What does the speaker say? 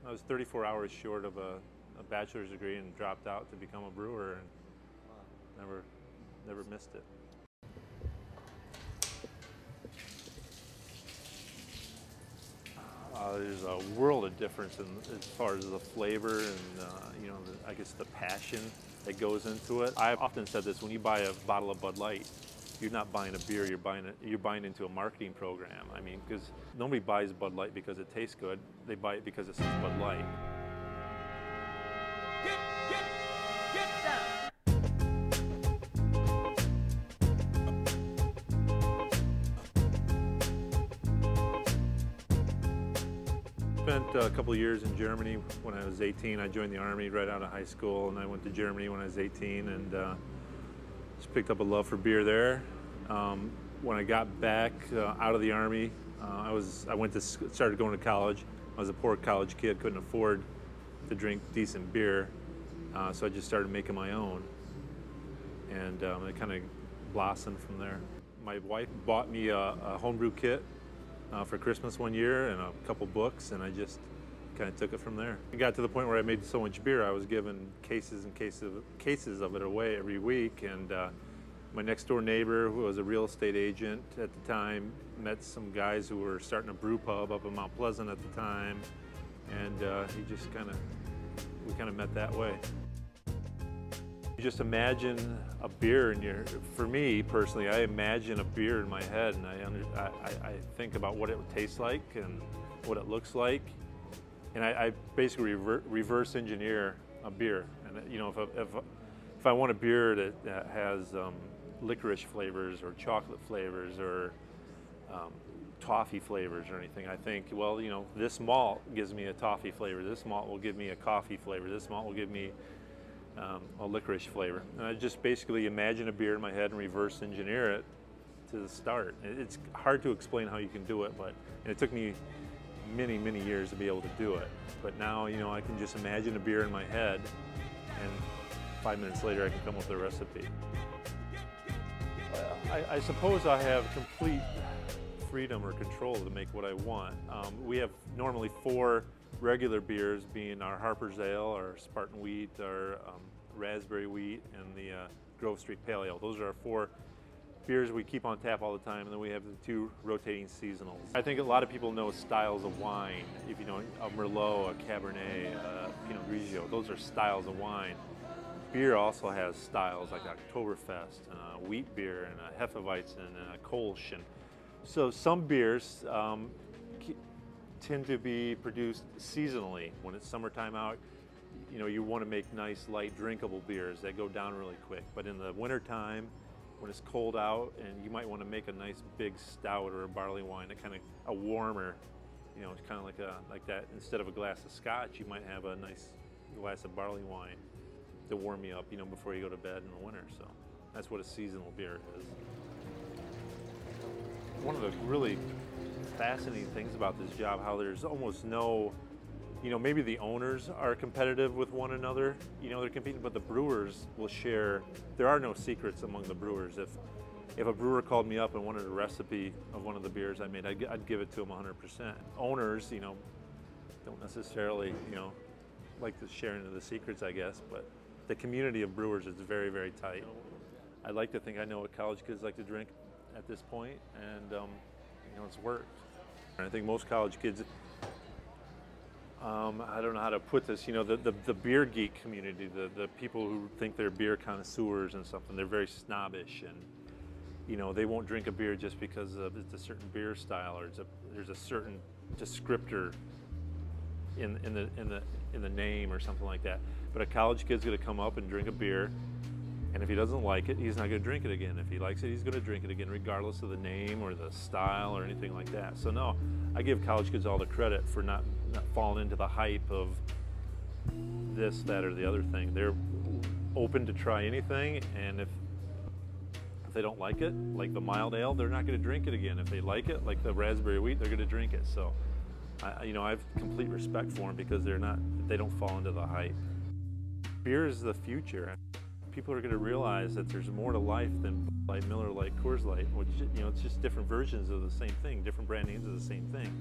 I was 34 hours short of a bachelor's degree and dropped out to become a brewer, and never missed it. There's a world of difference as far as the flavor and you know, I guess the passion that goes into it. I've often said this: when you buy a bottle of Bud Light, you're not buying a beer. You're buying into a marketing program. I mean, because nobody buys Bud Light because it tastes good. They buy it because it says Bud Light. Get down. Spent a couple of years in Germany when I was 18. I joined the Army right out of high school, and I went to Germany when I was 18, and just picked up a love for beer there. When I got back out of the Army, I started going to college. I was a poor college kid, couldn't afford to drink decent beer, so I just started making my own, and it kind of blossomed from there. My wife bought me a homebrew kit for Christmas one year and a couple books, and I just kind of took it from there. It got to the point where I made so much beer, I was giving cases and cases of it away every week, and my next door neighbor, who was a real estate agent at the time, met some guys who were starting a brew pub up in Mount Pleasant at the time, and we kind of met that way. You just imagine a beer for me personally, I imagine a beer in my head, and I think about what it would taste like and what it looks like, and I basically reverse engineer a beer. And you know, if I want a beer that has licorice flavors or chocolate flavors or toffee flavors or anything, I think, well, you know, this malt gives me a toffee flavor, this malt will give me a coffee flavor, this malt will give me a licorice flavor. And I just basically imagine a beer in my head and reverse engineer it to the start. It's hard to explain how you can do it, and it took me many, many years to be able to do it. But now, you know, I can just imagine a beer in my head, and 5 minutes later I can come up with a recipe. I suppose I have complete freedom or control to make what I want. We have normally 4 regular beers, being our Harpers Ale, our Spartan Wheat, our Raspberry Wheat, and the Grove Street Pale Ale. Those are our 4 beers we keep on tap all the time, and then we have the 2 rotating seasonals. I think a lot of people know styles of wine. If you know a Merlot, a Cabernet, a Pinot Grigio, those are styles of wine. Beer also has styles like Oktoberfest, and a wheat beer, and a Hefeweizen, and a Kolsch. And so some beers tend to be produced seasonally. When it's summertime out, you know, you want to make nice, light, drinkable beers that go down really quick. But in the wintertime, when it's cold out, and you might want to make a nice big stout or a barley wine, a warmer, you know, it's kind of like that. Instead of a glass of scotch, you might have a nice glass of barley wine to warm you up, you know, before you go to bed in the winter. So that's what a seasonal beer is. One of the really fascinating things about this job, how there's almost no, you know, maybe the owners are competitive with one another, you know, they're competing, but the brewers will share. There are no secrets among the brewers. If a brewer called me up and wanted a recipe of one of the beers I made, I'd give it to them 100%. Owners, you know, don't necessarily, you know, like the sharing of the secrets, I guess, but the community of brewers is very, very tight. I like to think I know what college kids like to drink at this point, and you know, it's worked. I think most college kids, I don't know how to put this, you know, the beer geek community, the people who think they're beer connoisseurs and something, they're very snobbish, and you know, they won't drink a beer just because it's a certain beer style, or there's a certain descriptor in the name or something like that. But a college kid's going to come up and drink a beer, and if he doesn't like it, he's not going to drink it again. If he likes it, he's going to drink it again, regardless of the name or the style or anything like that. So no, I give college kids all the credit for not falling into the hype of this, that, or the other thing. They're open to try anything, and if they don't like it, like the mild ale, they're not going to drink it again. If they like it, like the raspberry wheat, they're going to drink it. So, you know, I have complete respect for them because they don't fall into the hype. Beer is the future. People are going to realize that there's more to life than Light, Miller Lite, Coors Light, which, you know, it's just different versions of the same thing, different brand names of the same thing.